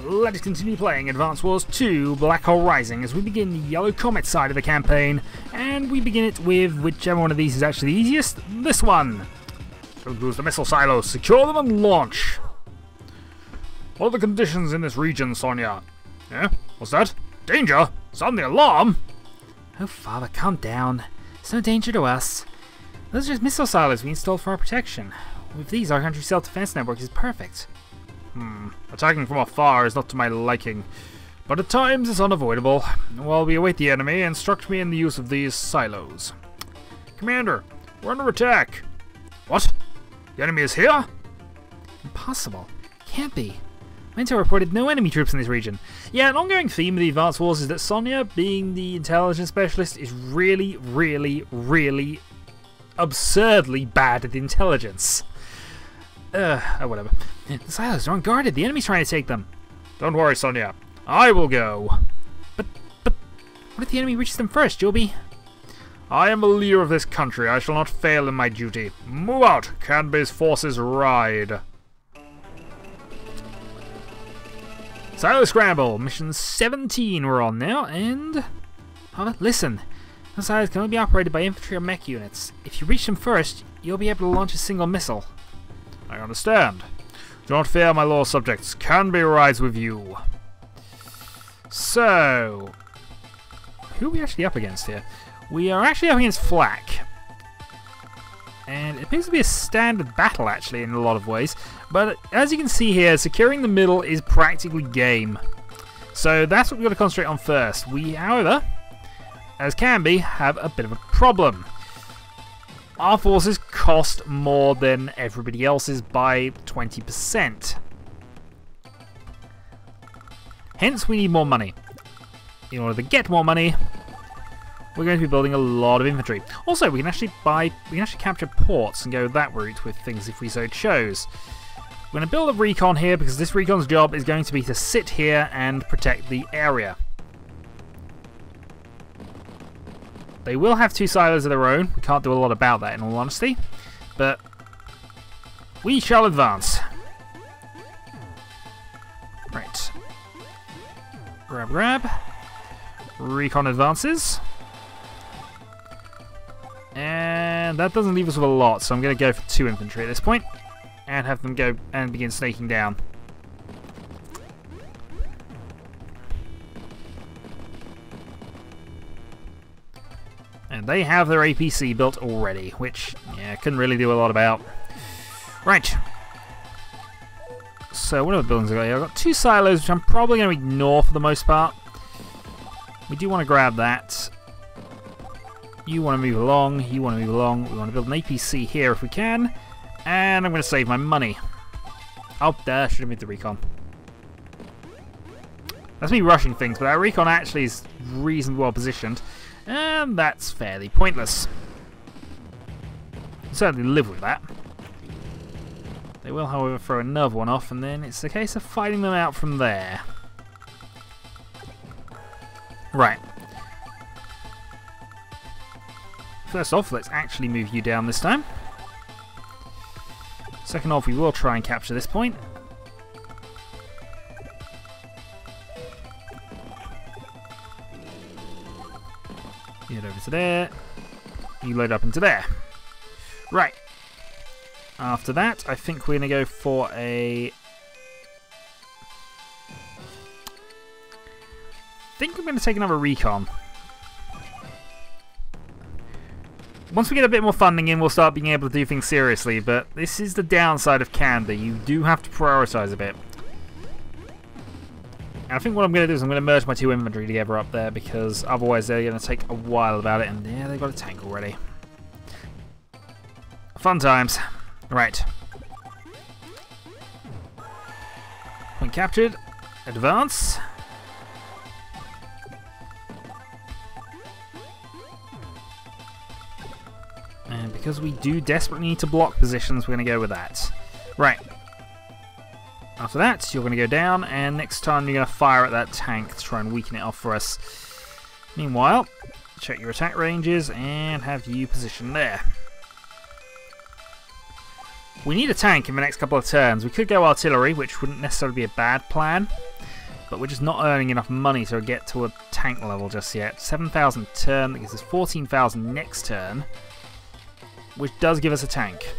let us continue playing Advance Wars 2 Black Hole Rising as we begin the Yellow Comet side of the campaign, and we begin it with whichever one of these is actually the easiest, this one. Don't lose the missile silos, secure them and launch. What are the conditions in this region, Sonia? Yeah? What's that? Danger? Sound the alarm? Oh, Father, calm down. There's no danger to us. Those are just missile silos we installed for our protection. With these, our country's self-defense network is perfect. Attacking from afar is not to my liking, but at times it's unavoidable. While we await the enemy, instruct me in the use of these silos. Commander, we're under attack. What? The enemy is here? Impossible. Can't be. Minto reported no enemy troops in this region. Yeah, an ongoing theme of the Advance Wars is that Sonia, being the intelligence specialist, is really, really, really absurdly bad at intelligence. Whatever. The silos are unguarded. The enemy's trying to take them. Don't worry, Sonia. I will go. But, what if the enemy reaches them first, Joby? I am the leader of this country. I shall not fail in my duty. Move out. Canby's forces ride. Silo Scramble. Mission 17 we're on now, and... listen. Those silos can only be operated by infantry or mech units. If you reach them first, you'll be able to launch a single missile. I understand. Do not fear, my loyal subjects. Canby rides with you. So, who are we actually up against here? We are actually up against Flak. And it appears to be a standard battle, actually, in a lot of ways. But as you can see here, securing the middle is practically game. So that's what we've got to concentrate on first. We, however, as Canby, have a bit of a problem. Our forces cost more than everybody else's by 20%. Hence, we need more money. In order to get more money, we're going to be building a lot of infantry. Also, we can actually capture ports and go that route with things if we so chose. We're going to build a recon here because this recon's job is going to be to sit here and protect the area. They will have two silos of their own. We can't do a lot about that, in all honesty. But we shall advance. Right. Grab. Recon advances. And that doesn't leave us with a lot, so I'm going to go for 2 infantry at this point. And have them go and begin snaking down. And they have their APC built already, which, yeah, couldn't really do a lot about. Right. So, what other buildings have I got here? I've got 2 silos, which I'm probably going to ignore for the most part. We do want to grab that. You want to move along, you want to move along. We want to build an APC here if we can. And I'm going to save my money. Oh, there, should have moved the recon. That's me rushing things, but our recon actually is reasonably well positioned. And that's fairly pointless. Certainly live with that. They will, however, throw another one off, and then it's a case of fighting them out from there. Right. First off, let's actually move you down this time. Second off, we will try and capture this point. You head over to there. You load up into there. Right. After that, I think we're going to go for a... I think I'm going to take another recon. Once we get a bit more funding in, we'll start being able to do things seriously, but this is the downside of Canby. You do have to prioritise a bit. And I think what I'm going to do is I'm going to merge my 2 infantry together up there, because otherwise they're going to take a while about it, and yeah, they've got a tank already. Fun times. Right. Point captured. Advance. And because we do desperately need to block positions, we're going to go with that. Right. After that, you're going to go down, and next time you're going to fire at that tank to try and weaken it off for us. Meanwhile, check your attack ranges and have you positioned there. We need a tank in the next couple of turns. We could go artillery, which wouldn't necessarily be a bad plan. but we're just not earning enough money to get to a tank level just yet. 7,000 turn, that gives us 14,000 next turn, which does give us a tank.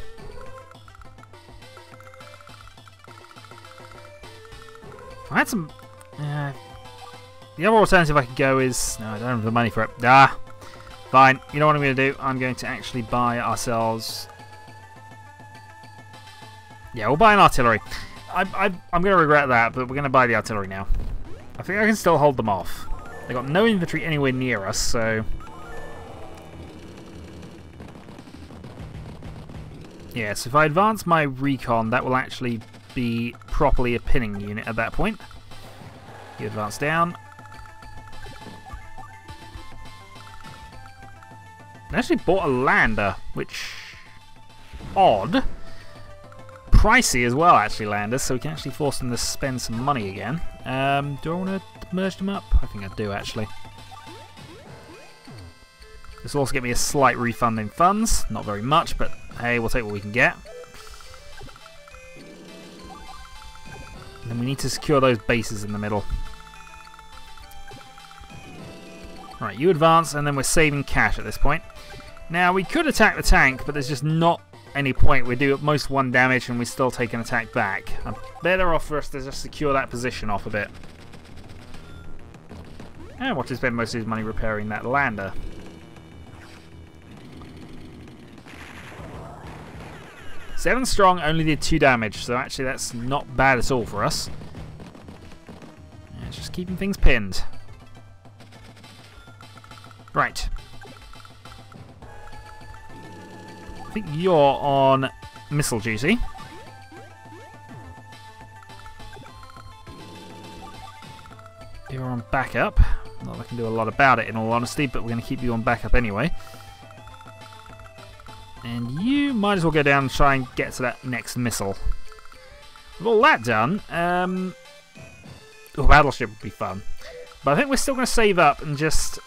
I had some... the other alternative I could go is... No, I don't have the money for it. Ah! Fine. You know what I'm going to do? I'm going to actually buy ourselves... Yeah, we'll buy an artillery. I'm going to regret that, but we're going to buy the artillery now. I think I can still hold them off. They've got no infantry anywhere near us, so... Yeah, so if I advance my recon, that will actually be properly a pinning unit at that point. You advance down. I actually bought a lander, which... Odd. Pricey as well, actually, landers, so we can actually force them to spend some money again. Do I want to merge them up? I think I do, actually. This will also get me a slight refund in funds. Not very much, but hey, we'll take what we can get. And then we need to secure those bases in the middle. Right, you advance, and then we're saving cash at this point. Now, we could attack the tank, but there's just not any point. We do at most 1 damage, and we still take an attack back. I'm better off for us to just secure that position off a bit. And watch him spend most of his money repairing that lander. Seven strong, only did 2 damage, so actually that's not bad at all for us. Yeah, it's just keeping things pinned. Right. I think you're on missile duty. You're on backup. Not that I can do a lot about it in all honesty, but we're going to keep you on backup anyway. And you might as well go down and try and get to that next missile. With all that done, battleship would be fun. But I think we're still going to save up and just...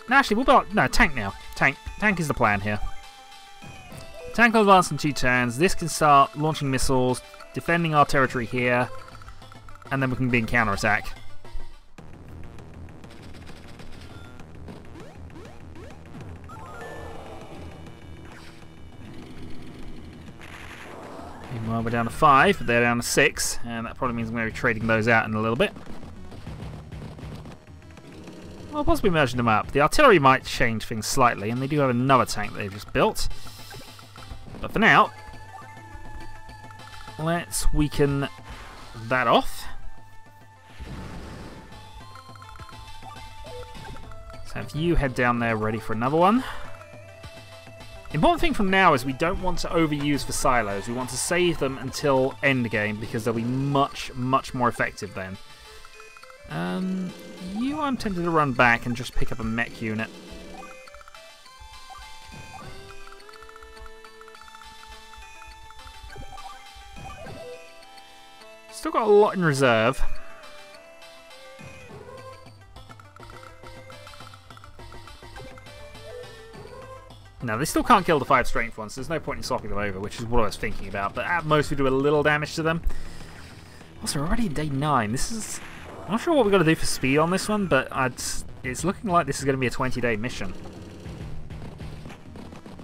No, actually, we'll build... No, tank now. Tank is the plan here. Tank will advance in 2 turns. This can start launching missiles, defending our territory here, and then we can be in counterattack. Meanwhile, we're down to 5, but they're down to 6, and that probably means I'm going to be trading those out in a little bit. Well, possibly merging them up. The artillery might change things slightly, and they do have another tank that they've just built. But for now, let's weaken that off. So have you head down there ready for another one. Important thing from now is we don't want to overuse for silos. We want to save them until endgame because they'll be much, much more effective then. You, I'm tempted to run back and just pick up a mech unit. Still got a lot in reserve. No, they still can't kill the 5 strength ones, so there's no point in swapping them over, which is what I was thinking about. But at most, we do a little damage to them. Also, we're already in day 9. This is... I'm not sure what we've got to do for speed on this one, but it's looking like this is going to be a 20-day mission.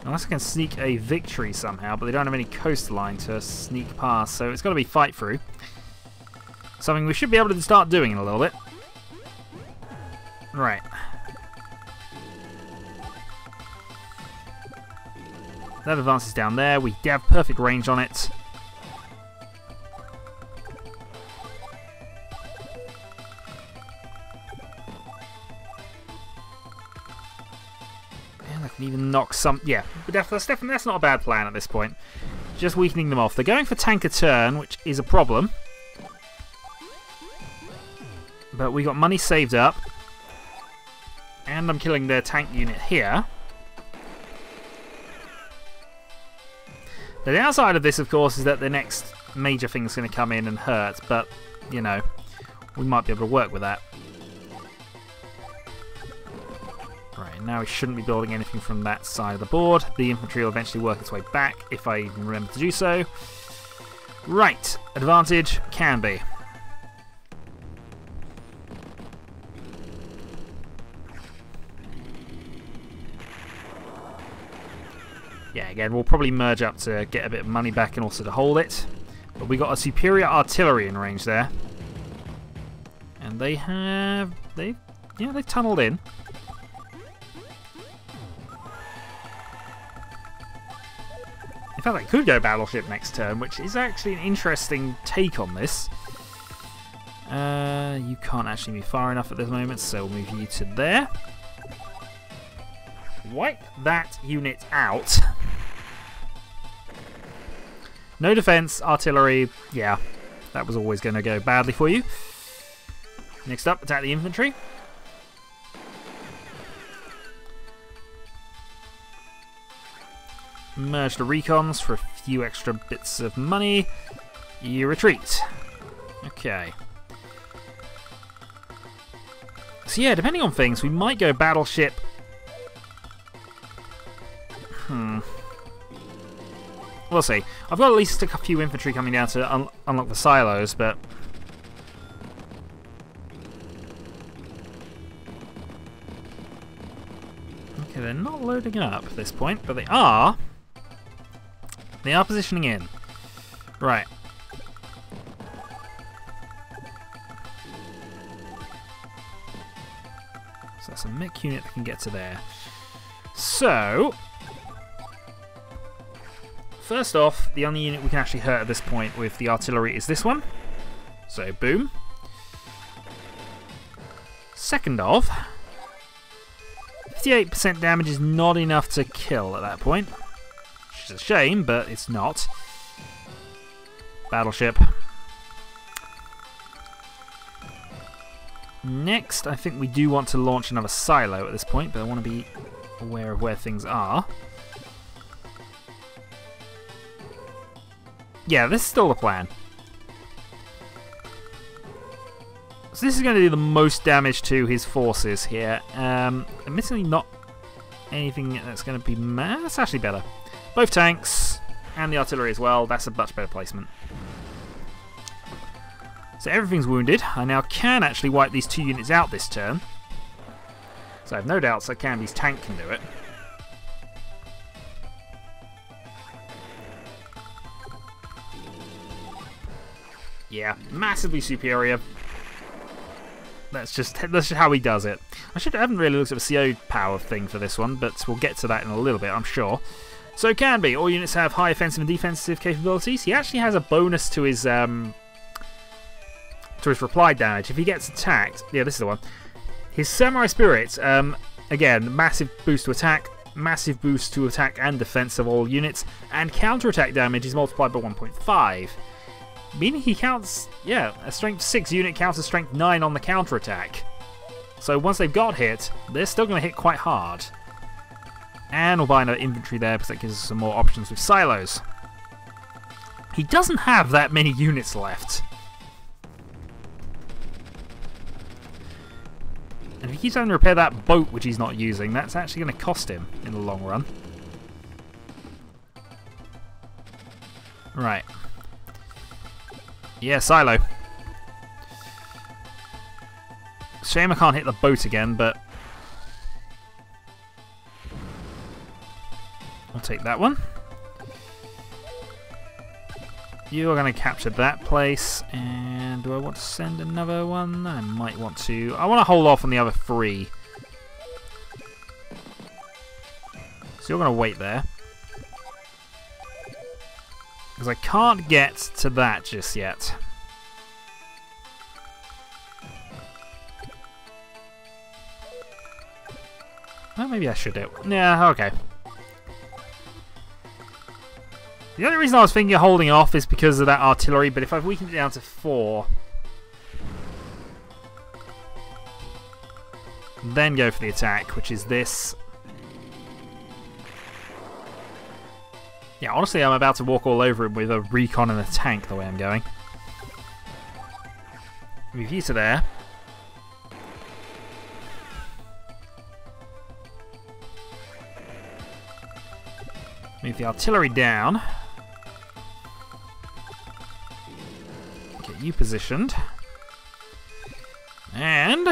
Unless I can sneak a victory somehow, but they don't have any coastline to sneak past, so it's got to be fight through. Something we should be able to start doing in a little bit. Right. That advances down there. We have perfect range on it. And I can even knock some... Yeah, but that's not a bad plan at this point. Just weakening them off. They're going for tank a turn, which is a problem. But we got money saved up. And I'm killing their tank unit here. The downside of this, of course, is that the next major thing is going to come in and hurt, but, you know, we might be able to work with that. Right, now we shouldn't be building anything from that side of the board. The infantry will eventually work its way back, if I even remember to do so. Right, advantage can be. Yeah, again, we'll probably merge up to get a bit of money back and also to hold it. But we got a superior artillery in range there. And they've tunneled in. In fact, they could go battleship next turn, which is actually an interesting take on this. You can't actually move far enough at this moment, so we'll move you to there. Wipe that unit out. No defense, artillery, yeah, that was always going to go badly for you. Next up, attack the infantry. Merge the recons for a few extra bits of money. You retreat. Okay. So yeah, depending on things, we might go battleship. We'll see. I've got at least a few infantry coming down to unlock the silos, but... Okay, they're not loading up at this point, but they are. They are positioning in. Right. So that's a mech unit that can get to there. So... First off, the only unit we can actually hurt at this point with the artillery is this one. So, boom. Second off, 58% damage is not enough to kill at that point. Which is a shame, but it's not. Battleship. Next, I think we do want to launch another silo at this point, but I want to be aware of where things are. Yeah, this is still the plan. So this is going to do the most damage to his forces here. Admittedly not anything that's going to be... That's actually better. Both tanks and the artillery as well. That's a much better placement. So everything's wounded. I now can actually wipe these two units out this turn. So I have no doubts that Canby's tank can do it. Yeah, massively superior. That's just how he does it. I haven't really looked at the CO power thing for this one, but we'll get to that in a little bit, I'm sure. So Canby, all units have high offensive and defensive capabilities. He actually has a bonus to his reply damage if he gets attacked. Yeah, this is the one. His Samurai Spirit, again, massive boost to attack, massive boost to attack and defense of all units, and counter-attack damage is multiplied by 1.5. Meaning he counts, yeah, a strength 6 unit counts as strength 9 on the counter-attack. So once they've got hit, they're still going to hit quite hard. And we'll buy another infantry there because that gives us some more options with silos. He doesn't have that many units left. And if he keeps having to repair that boat which he's not using, that's actually going to cost him in the long run. Right. Yeah, silo. Shame I can't hit the boat again, but... I'll take that one. You are going to capture that place, and do I want to send another one? I might want to. I want to hold off on the other 3. So you're going to wait there. Because I can't get to that just yet. Oh, maybe I should do it. Yeah, okay. The only reason I was thinking of holding off is because of that artillery, but if I've weakened it down to 4, then go for the attack, which is this. Yeah, honestly, I'm about to walk all over him with a recon and a tank the way I'm going. Move you to there. Move the artillery down. Get you positioned. And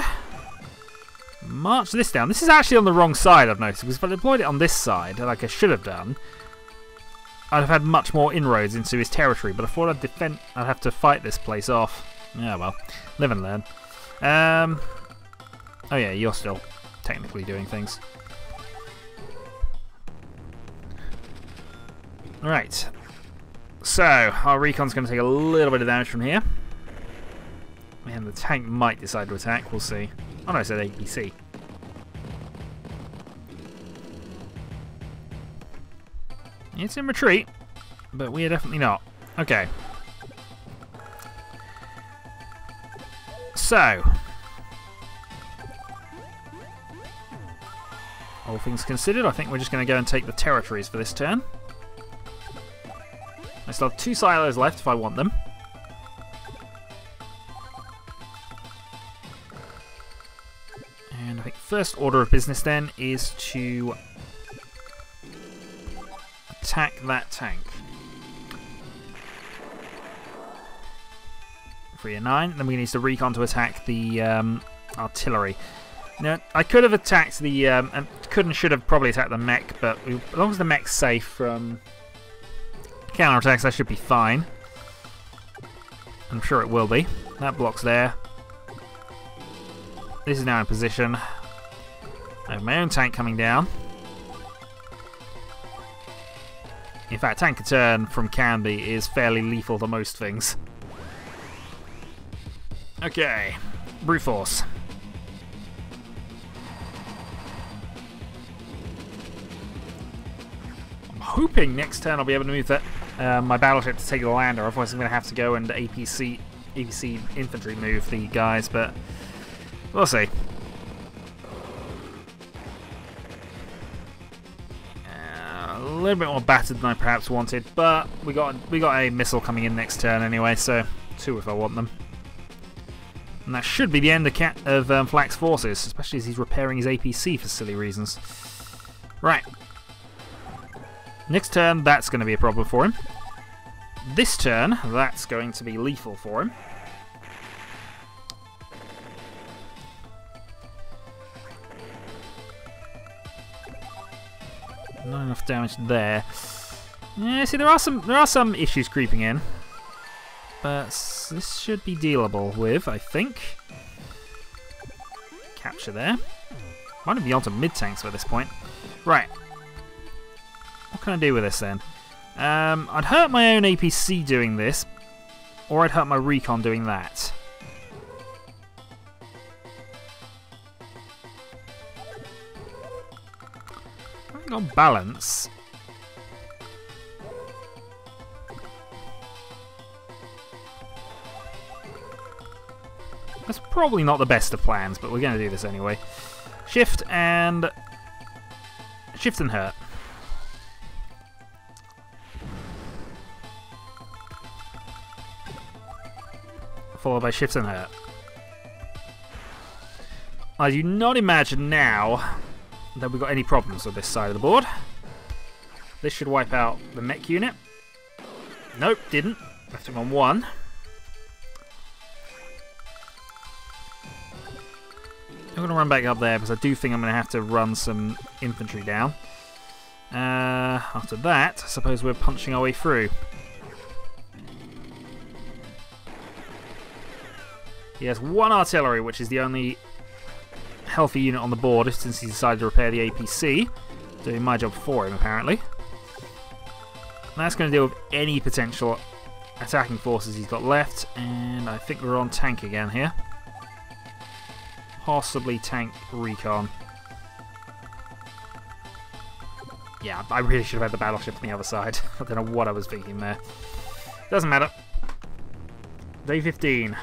march this down. This is actually on the wrong side, I've noticed, because if I deployed it on this side, like I should have done, I'd have had much more inroads into his territory, but I thought I'd have to fight this place off. Yeah, well, live and learn. Oh yeah, you're still technically doing things. Right. So, our recon's going to take a little bit of damage from here. And the tank might decide to attack, we'll see. Oh no, I said APC. It's in retreat, but we are definitely not. Okay. So, all things considered, I think we're just going to go and take the territories for this turn. I still have 2 silos left if I want them. And I think first order of business then is to attack that tank. 3 and 9. Then we need the recon to attack the artillery. Now, I could have attacked the and could and should have probably attacked the mech, but as long as the mech's safe from counterattacks, that should be fine. I'm sure it will be. That block's there. This is now in position. I have my own tank coming down. In fact, tank a turn from Canby is fairly lethal to most things. Okay, brute force. I'm hoping next turn I'll be able to move that my battleship to take the lander. Otherwise, I'm going to have to go and APC infantry move the guys, but we'll see. A little bit more battered than I perhaps wanted, but we got a missile coming in next turn anyway, so 2 if I want them. And that should be the end of Flack's forces, especially as he's repairing his APC for silly reasons. Right. Next turn, that's going to be a problem for him. This turn, that's going to be lethal for him. Not enough damage there. Yeah, see, there are some issues creeping in, but this should be dealable with, I think. Capture there. Might be onto mid tanks by this point. Right. What can I do with this then? I'd hurt my own APC doing this, or I'd hurt my recon doing that. I think on balance, that's probably not the best of plans, but we're going to do this anyway. Shift and hurt. Followed by shift and hurt. I do not imagine now that we've got any problems with this side of the board. This should wipe out the mech unit. Nope, didn't. Left him on 1. I'm going to run back up there because I do think I'm going to have to run some infantry down. After that, I suppose we're punching our way through. He has 1 artillery, which is the only healthy unit on the board since he decided to repair the APC. Doing my job for him, apparently. And that's going to deal with any potential attacking forces he's got left. And I think we're on tank again here. Possibly tank recon. Yeah, I really should have had the battleship on the other side. I don't know what I was thinking there. Doesn't matter. Day 15.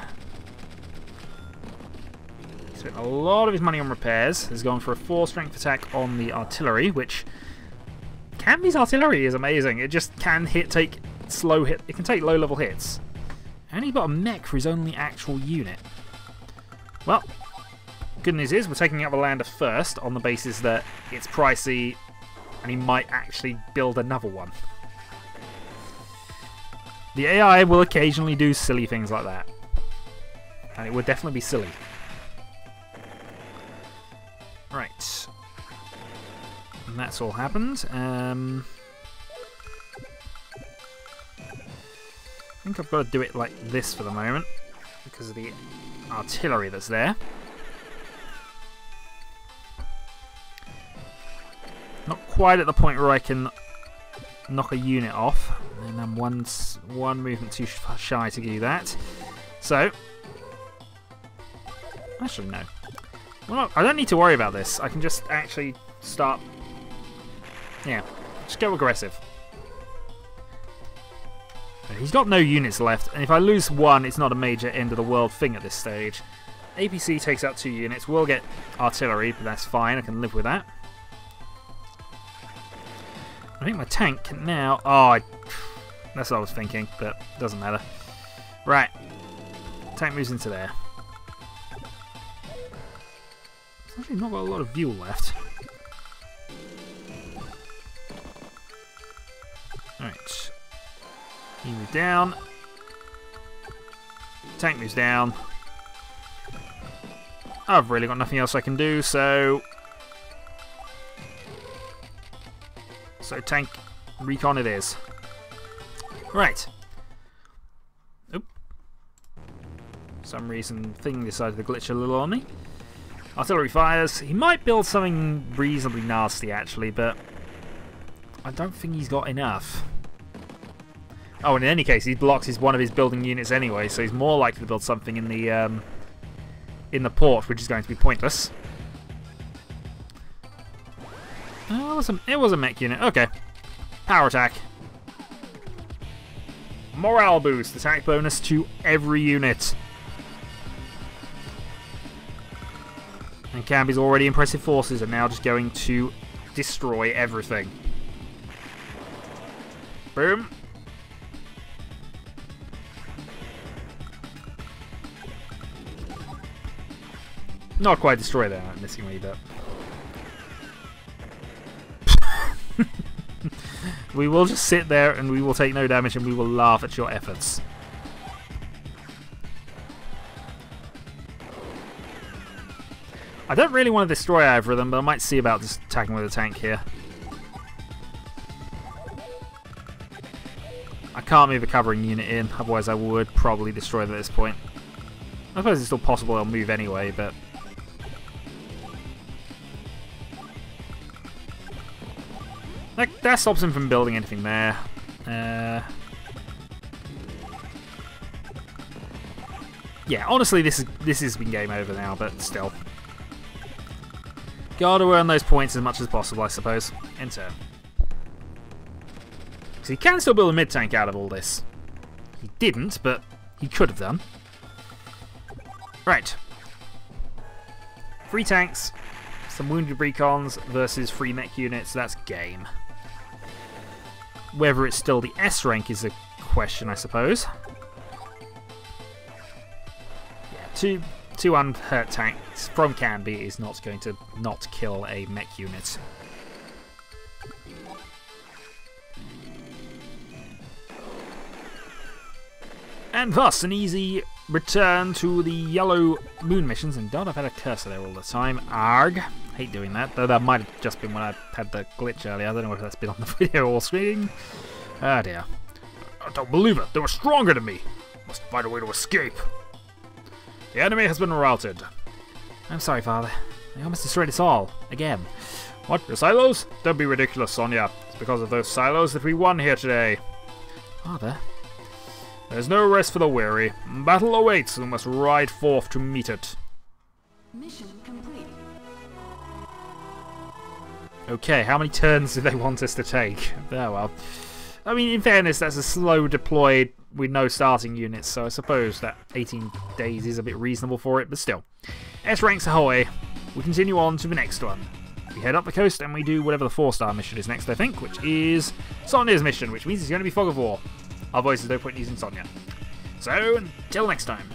Spent a lot of his money on repairs. Has gone for a 4 strength attack on the artillery, which Canby's artillery is amazing. It just can take slow hit. It can take low level hits. And he's got a mech for his only actual unit. Well, good news is we're taking out the lander first on the basis that it's pricey and he might actually build another one. The AI will occasionally do silly things like that. And it would definitely be silly. Right. And that's all happened. think I've got to do it like this for the moment because of the artillery that's there. Not quite at the point where I can knock a unit off, and I'm one movement too shy to do that. So, actually no. Well, I don't need to worry about this. I can just actually start. Yeah, just go aggressive. He's got no units left, and if I lose one, it's not a major end of the world thing at this stage. APC takes out 2 units. We'll get artillery, but that's fine. I can live with that. I think my tank can now... Oh, that's what I was thinking, but it doesn't matter. Right. Tank moves into there. It's actually not got a lot of fuel left. Alright. He moves down. Tank moves down. I've really got nothing else I can do, so... So tank recon it is. Right. Oop. For some reason thing decided to glitch a little on me. Artillery fires. He might build something reasonably nasty actually, but I don't think he's got enough. Oh, and in any case, he blocks one of his building units anyway, so he's more likely to build something in the port, which is going to be pointless. It was a mech unit. Okay. Power attack. Morale boost. Attack bonus to every unit. And Camby's already impressive forces are now just going to destroy everything. Boom. Not quite destroy that, I'm missing me, but... We will just sit there and we will take no damage and we will laugh at your efforts. I don't really want to destroy either of them, but I might see about just attacking with a tank here. I can't move a covering unit in, otherwise I would probably destroy them at this point. I suppose it's still possible they'll move anyway, but... That stops him from building anything there. Yeah, honestly, this has been game over now, but still. Gotta earn those points as much as possible, I suppose. Enter. So he can still build a mid-tank out of all this. He didn't, but he could have done. Right. 3 tanks, some wounded recons versus 3 mech units, that's game. Whether it's still the S rank is a question, I suppose. Yeah, two unhurt tanks from Canby is not going to not kill a mech unit. And thus, an easy return to the yellow moon missions. And God, I've had a cursor there all the time. Arg. Hate doing that, though that might have just been when I had the glitch earlier. I don't know if that's been on the video or screen. Ah dear. I don't believe it. They were stronger than me. Must find a way to escape. The enemy has been routed. I'm sorry, Father. They almost destroyed us all. Again. What? Your silos? Don't be ridiculous, Sonia. It's because of those silos that we won here today. Father? There's no rest for the weary. Battle awaits, and we must ride forth to meet it. Mission complete. Okay, how many turns do they want us to take? Oh well. I mean, in fairness, that's a slow deployed with no starting units, so I suppose that 18 days is a bit reasonable for it, but still. S ranks ahoy. We continue on to the next one. We head up the coast and we do whatever the 4-star mission is next, I think, which is Sonia's mission, which means it's going to be Fog of War. Our voices no point using Sonia. So, until next time.